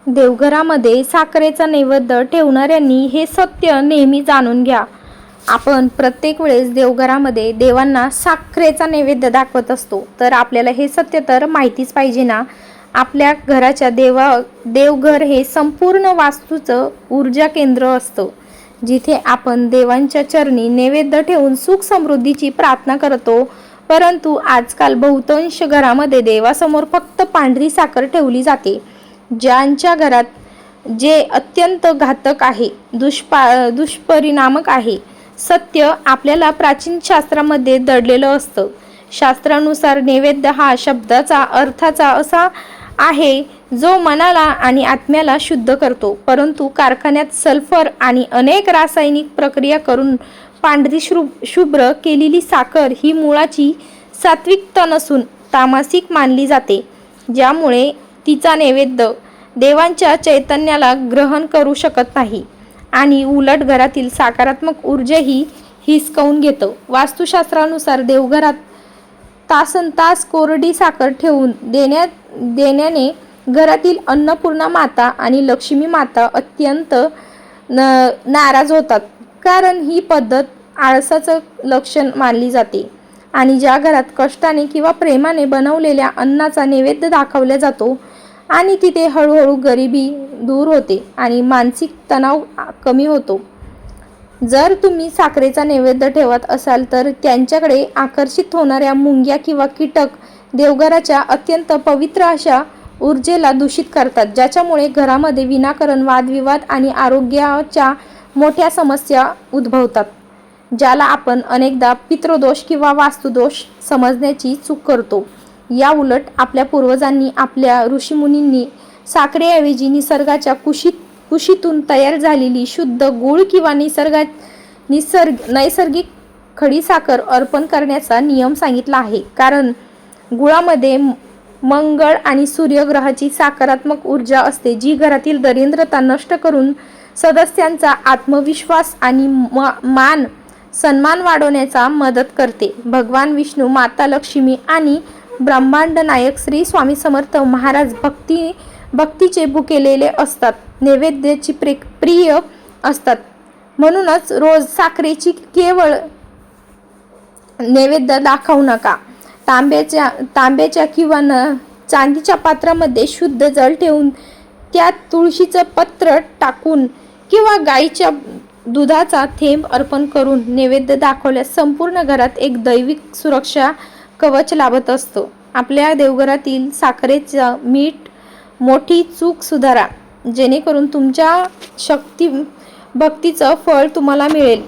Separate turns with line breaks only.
देवघरामध्ये साखरेचा नैवेद्य ठेवणाऱ्यांनी हे सत्य नेहमी जाणून घ्या. आपण प्रत्येक वेळेस देवघरामध्ये देवांना साखरेचा नैवेद्य दाखवत असतो, तर आपल्याला हे सत्य तर माहितीच पाहिजे ना. आपल्या घराच्या देवघर हे संपूर्ण वास्तूचं ऊर्जा केंद्र असतं, जिथे आपण देवांच्या चरणी नैवेद्य ठेवून सुख समृद्धीची प्रार्थना करतो. परंतु आजकाल बहुतांश घरामध्ये देवासमोर फक्त पांढरी साखर ठेवली जाते, ज्यांच्या घरात जे अत्यंत घातक आहे, दुष्परिणामक आहे. सत्य आपल्याला प्राचीन शास्त्रामध्ये दडलेलं असतं. शास्त्रानुसार नैवेद्य हा शब्दाचा अर्थाचा असा आहे जो मनाला आणि आत्म्याला शुद्ध करतो. परंतु कारखान्यात सल्फर आणि अनेक रासायनिक प्रक्रिया करून पांढरी शुभ्र केलेली साखर ही मुळाची सात्विकता नसून तामसिक मानली जाते, ज्यामुळे तिचा नैवेद्य देवांच्या चैतन्याला ग्रहण करू शकत नाही आणि उलट घरातील सकारात्मक ऊर्जाही हिसकावून घेतं. वास्तुशास्त्रानुसार देवघरात तासनतास कोरडी साखर ठेवून देण्याने घरातील अन्नपूर्णा माता आणि लक्ष्मी माता अत्यंत नाराज होतात, कारण ही पद्धत आळसाचं लक्षण मानली जाते. आणि ज्या घरात कष्टाने किंवा प्रेमाने बनवलेल्या अन्नाचा नैवेद्य दाखवला जातो आणि तिथे हळूहळू गरिबी दूर होते आणि मानसिक तणाव कमी होतो. जर तुम्ही साखरेचा नैवेद्य ठेवत असाल तर त्यांच्याकडे आकर्षित होणाऱ्या मुंग्या किंवा कीटक देवघराच्या अत्यंत पवित्र अशा ऊर्जेला दूषित करतात, ज्याच्यामुळे घरामध्ये विनाकारण वादविवाद आणि आरोग्याच्या मोठ्या समस्या उद्भवतात, ज्याला आपण अनेकदा पितृदोष किंवा वास्तुदोष समजण्याची चूक करतो. या उलट आपल्या पूर्वजांनी, आपल्या ऋषीमुनींनी साखरेऐवजी निसर्गाच्या कुशीतून तयार झालेली शुद्ध गूळ किंवा नैसर्गिक खडी साखर अर्पण करण्याचा नियम सांगितला आहे, कारण गुळामध्ये मंगळ आणि सूर्यग्रहाची सकारात्मक ऊर्जा असते, जी घरातील दरिद्रता नष्ट करून सदस्यांचा आत्मविश्वास आणि मान सन्मान वाढवण्याचा मदत करते. भगवान विष्णू, माता लक्ष्मी आणि ब्रह्मांड नायक श्री स्वामी समर्थ महाराज भक्तीचे भुकेलेले असतात, नैवेद्याची प्रिय असतात. म्हणूनच रोज साखरेची केवळ नैवेद्य दाखवू नका. तांब्याच्या किंवा चांदीच्या पात्रामध्ये शुद्ध जल ठेवून त्यात तुळशीचं पत्र टाकून किंवा गाईच्या दुधाचा थेंब अर्पण करून नैवेद्य दाखवल्यास संपूर्ण घरात एक दैविक सुरक्षा कवच लाभत असतो. आपल्या देवघरातील साखरेचं मीठ मोठी चूक सुधारा, जेणेकरून तुमच्या भक्तीचं फळ तुम्हाला मिळेल.